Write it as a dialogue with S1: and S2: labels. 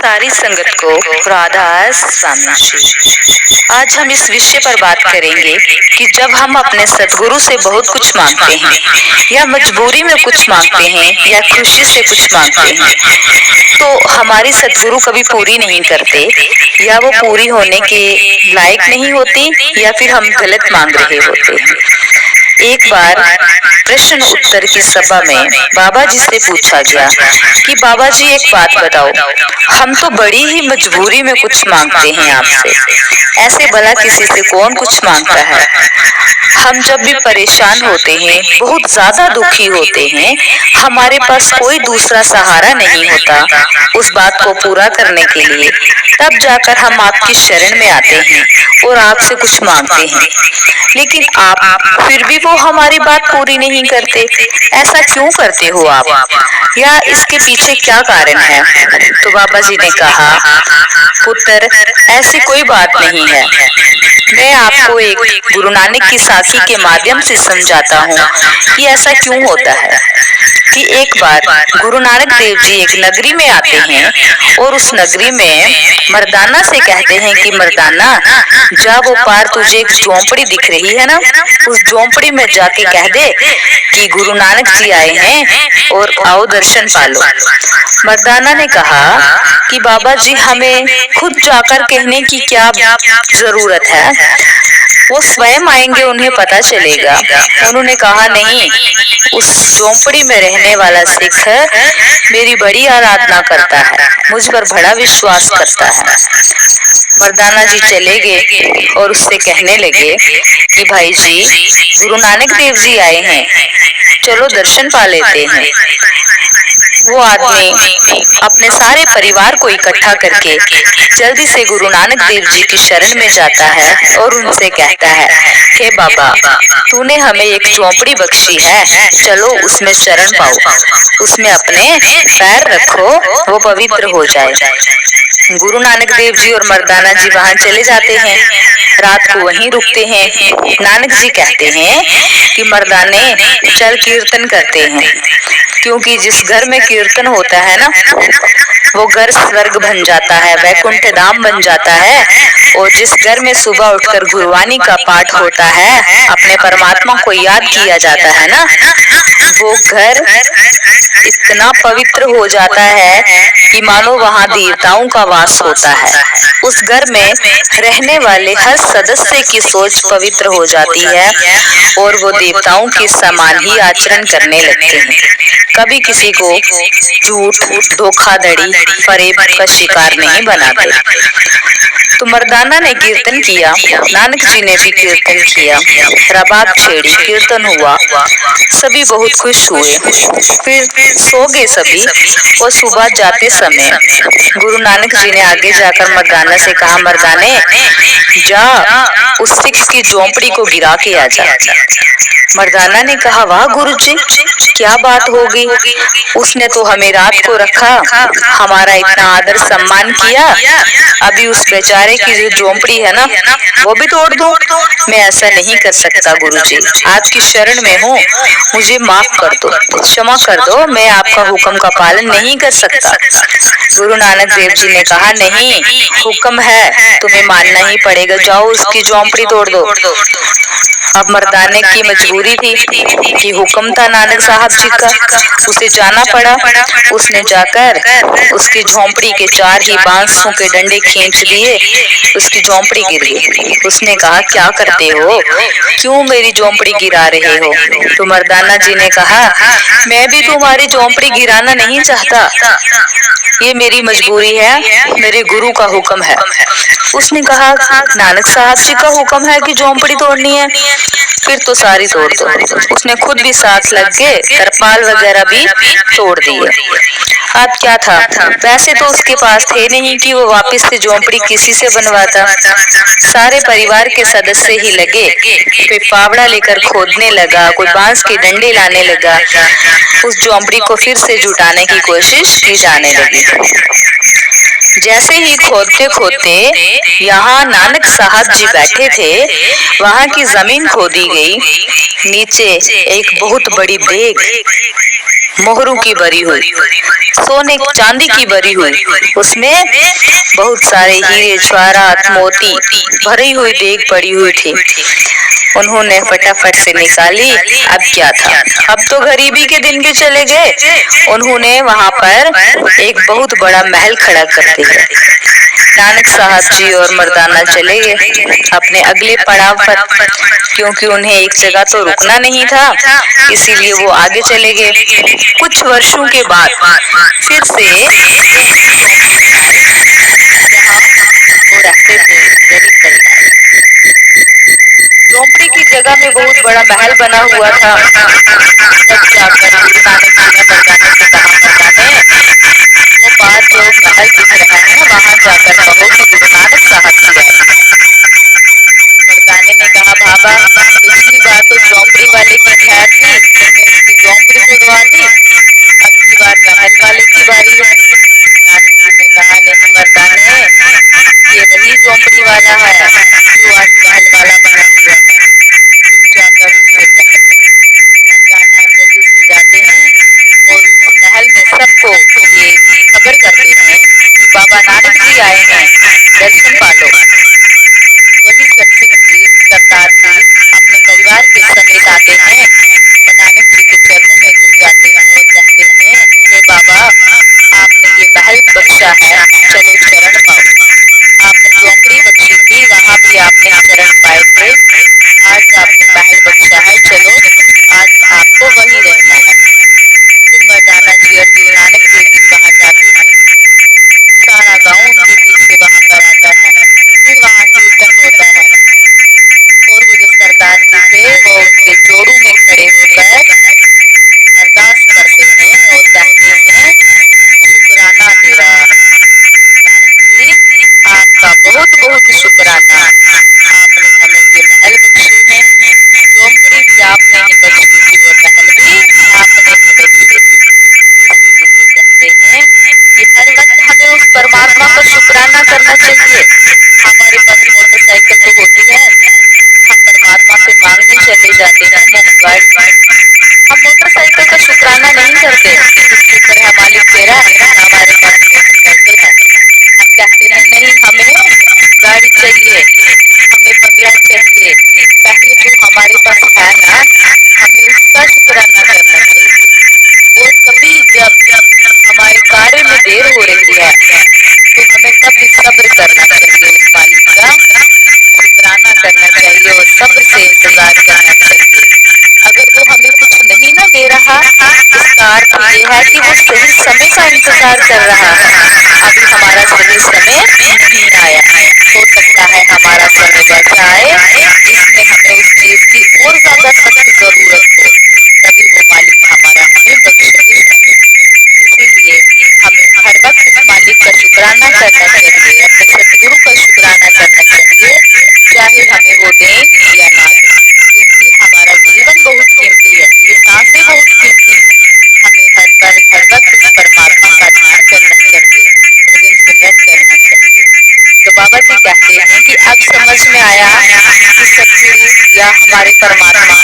S1: सारी संगत को राधा स्वामी जी। आज हम इस विषय पर बात करेंगे कि जब हम अपने सद्गुरु से बहुत कुछ मांगते हैं या मजबूरी में कुछ मांगते हैं या खुशी से कुछ मांगते हैं तो हमारी सद्गुरु कभी पूरी नहीं करते, या वो पूरी होने के लायक नहीं होती, या फिर हम गलत मांग रहे होते हैं। एक बार प्रश्न उत्तर की सभा में बाबा जी से पूछा गया कि बाबा जी एक बात बताओ, हम तो बड़ी ही मजबूरी में कुछ मांगते हैं आपसे, ऐसे भला किसी से कौन कुछ मांगता है। हम जब भी परेशान होते हैं, बहुत ज्यादा दुखी होते हैं, हमारे पास कोई दूसरा सहारा नहीं होता उस बात को पूरा करने के लिए, तब जाकर हम आपकी शरण में आते हैं और आपसे कुछ मांगते हैं, लेकिन आप फिर भी वो हमारी बात पूरी नहीं करते। ऐसा क्यों करते हो आप, या इसके पीछे क्या कारण है? तो बाबा जी ने कहा, पुत्र ऐसी कोई बात नहीं है, मैं आपको एक गुरु नानक की साखी के माध्यम से समझाता हूँ कि ऐसा क्यों होता है। कि एक बार गुरु नानक देव जी एक नगरी में आते हैं और उस नगरी में मर्दाना से कहते हैं कि मर्दाना जा वो पार तुझे एक झोंपड़ी दिख रही है ना, उस झोंपड़ी में जाके कह दे कि गुरु नानक जी आए हैं और आओ दर्शन पालो। मर्दाना ने कहा कि बाबा जी हमें खुद जाकर कहने की क्या जरूरत है, वो स्वयं आएंगे, उन्हें पता चलेगा। उन्होंने कहा नहीं, उस झोंपड़ी में रहने वाला सिख मेरी बड़ी आराधना करता है, मुझ पर बड़ा विश्वास करता है। मर्दाना जी चले गए और उससे कहने लगे कि भाई जी गुरु नानक देव जी आए हैं, चलो दर्शन पा लेते हैं। वो आदमी अपने सारे परिवार को इकट्ठा करके जल्दी से गुरु नानक देव जी की शरण में जाता है और उनसे कहता है, हे बाबा तूने हमें एक झोंपड़ी बख्शी है, चलो उसमें शरण पाओ, उसमें अपने पैर रखो, वो पवित्र हो जाए। गुरु नानक देव जी और मर्दाना जी वहां चले जाते हैं, रात को वहीं रुकते हैं। नानक जी कहते हैं कि मर्दाने चल कीर्तन करते हैं, क्योंकि जिस घर में कीर्तन होता है ना, वो घर स्वर्ग बन जाता है, वैकुंठ धाम बन जाता है। और जिस घर में सुबह उठकर गुरुवाणी का पाठ होता है, अपने परमात्मा को याद किया जाता है ना, वो घर इतना पवित्र हो जाता है कि मानो वहाँ देवताओं का वास होता है। उस घर में रहने वाले हर सदस्य की सोच पवित्र हो जाती है और वो देवताओं के समान ही आचरण करने लगते हैं। कभी किसी को झूठ, धोखाधड़ी, फरेब का शिकार नहीं बनाते। तो मर्दाना ने कीर्तन किया, नानक जी ने भी कीर्तन किया, रबाब छेड़ी, कीर्तन हुआ, सभी बहुत खुश हुए। फिर सो गए सभी और सुबह जाते समय गुरु नानक जी ने आगे जाकर मर्दाना से कहा, मर्दाने जा उस सिख की झोंपड़ी को गिरा के आ जा। मर्दाना ने कहा, वाह गुरुजी क्या बात हो गई, उसने तो हमें रात को रखा, हमारा इतना आदर सम्मान किया, अभी उस बेचारे की जो झोंपड़ी है ना वो भी तोड़ दूं? मैं ऐसा नहीं कर सकता गुरुजी, आपकी शरण में हूँ, मुझे माफ कर दो, क्षमा कर दो, मैं आपका हुक्म का पालन नहीं कर सकता। गुरु नानक देव जी ने कहा, नहीं हुक्म है, तुम्हें मानना ही पड़ेगा, जाओ उसकी झोंपड़ी तोड़ दो। अब मर्दाने की मजबूरी थी कि हुक्म था नानक साहब जी का, उसे जाना पड़ा। उसने जाकर उसकी झोंपड़ी के 4 ही बांसों के डंडे खींच दिए, उसकी झोंपड़ी गिर गई। उसने कहा, क्या करते हो, क्यों मेरी झोंपड़ी गिरा रहे हो? तो मर्दाना जी ने कहा, मैं भी तुम्हारी झोंपड़ी गिराना नहीं चाहता, ये मेरी मजबूरी है, मेरे गुरु का हुक्म है। उसने कहा, नानक साहब जी का हुक्म है कि झोंपड़ी तोड़नी है, फिर तो सारी तोड़ दो। उसने खुद भी साथ लग के तरपाल वगैरह भी तोड़ दिए। अब क्या था, पैसे तो उसके पास थे नहीं कि वो वापस से झोंपड़ी किसी से बनवाता। सारे परिवार के सदस्य ही लगे, कोई फावड़ा लेकर खोदने लगा, कोई बांस के डंडे लाने लगा, उस झोंपड़ी को फिर से जुटाने की कोशिश की जाने लगी। जैसे ही खोदते खोदते यहाँ नानक साहब जी बैठे थे, वहाँ की जमीन खोदी गई, नीचे एक बहुत बड़ी देग मोहरों की भरी हुई, सोने चांदी की भरी हुई, उसमें बहुत सारे हीरे ज्वारात मोती भरी हुई देग पड़ी हुई थी। उन्होंने फटाफट से निकाली। अब क्या था, अब तो गरीबी के दिन भी चले गए। उन्होंने वहां पर एक बहुत बड़ा महल खड़ा कर दिया। नानक साहब जी और मर्दाना चले गए अपने अगले पड़ाव पर, क्योंकि उन्हें एक जगह तो रुकना नहीं था, इसीलिए वो आगे चले गए। कुछ वर्षों के बाद फिर से वो रहते थे गरीब परिवार। झोंपड़ी की जगह में बहुत बड़ा महल बना हुआ था। तब जाकर गुरु नानक जी ने मर्दाने से कहा, मर्दाने वो बाहर जो महल दिख रहा है ना, वहां जाकर कहो कि गुरु नानक साहब जी आए हैं। मर्दाने ने कहा, बाबा पिछली बार तो झोंपड़ी वाले की खैर थी, तुमने उसकी झोंपड़ी तोड़वा दी, अब की बार महल वाले की बारी है। नानक जी ने कहा, नहीं मर्दाने, ये वही झोंपड़ी वाला है जो आज महल वाला बना हुआ है, तुम जाकर उससे कह दो। मर्दाना जल्दी से जाते हैं और उस महल में सबको ये खबर करते हैं कि बाबा नानक जी आए हैं, दर्शन पालो। वही सब सिख पीर सरदार पीर अपने परिवार के समेत आते हैं और नानक जी के चरणों में गिर जाते हैं और कहते हैं, हे बाबा आपने ये महल बख्शा है, चलो शरण पाओ। आपने झोंपड़ी बख्शी थी, वहाँ भी आपने शरण पाए थे, आज आपने महल बख्शा है, चलो आज आपको वहीं रहना है। फिर मर्दाना जी और गुरु नानक देव जी वहाँ जाते हैं। सारा गांव उनके पीछे वहाँ पर आता है। फिर वहाँ कीर्तन होता है और वो जो सरदार जी थे वो उनके जोड़ों में खड़े होकर अरदास करते हैं और कहते हैं, शुक्राना तेरा नानक जी, आपका बहुत बहुत शुक्राना। आपने हमें ये महल बख्शे हैं, झोंपड़ी भी आपने ही बख्शी थी और महल भी आपने ही बख्शे थी। इसीलिए कहते हैं कि हर वक्त हमें उस परमात्मा का शुक्राना करना चाहिए। हमारे पास मोटरसाइकिल तो होती है, हम परमात्मा से मांगने चले जाते हैं मुफ्त गाड़ी, हम मोटरसाइकिल का शुक्राना नहीं करते कि शुक्र है मालिक तेरा हमारे पास मोटरसाइकिल है। हम कहते हैं नहीं, हमें गाड़ी चाहिए, हमें बंगला चाहिए, पहले जो हमारे पास है ना, हमें उसका शुक्राना करना चाहिए। और कभी जब हमारे कार्य में देर हो रही है तो हमें तब भी सब्र करना चाहिए, उस मालिक का शुक्राना करना चाहिए और सब्र से इंतजार करना चाहिए। अगर वो हमें कुछ नहीं ना दे रहा, इसका अर्थ ये है कि वो सही समय का इंतजार कर रहा है। अभी हमारा सही समय नहीं आया, हो सकता है हमारा समय वैसा आए जिसमें हमें उस चीज की और ज्यादा सख्त जरूरत हो, तभी वो मालिक हमारा हमें बख्श देगा। इसीलिए हमें हर वक्त उस मालिक का शुक्राना करना चाहिए, अपने सतगुरु का शुक्राना करना चाहिए, चाहे हमें वो दें या ना दें, क्योंकि हमारा जीवन बहुत कीमती है, ये सांसें बहुत कीमती हैं। हमें हर पल हर वक्त उस परमात्मा का ध्यान करना चाहिए, भजन सिमरन करना चाहिए। तो बाबा जी कहते हैं कि अब समझ में आया कि सतगुरु या हमारे परमात्मा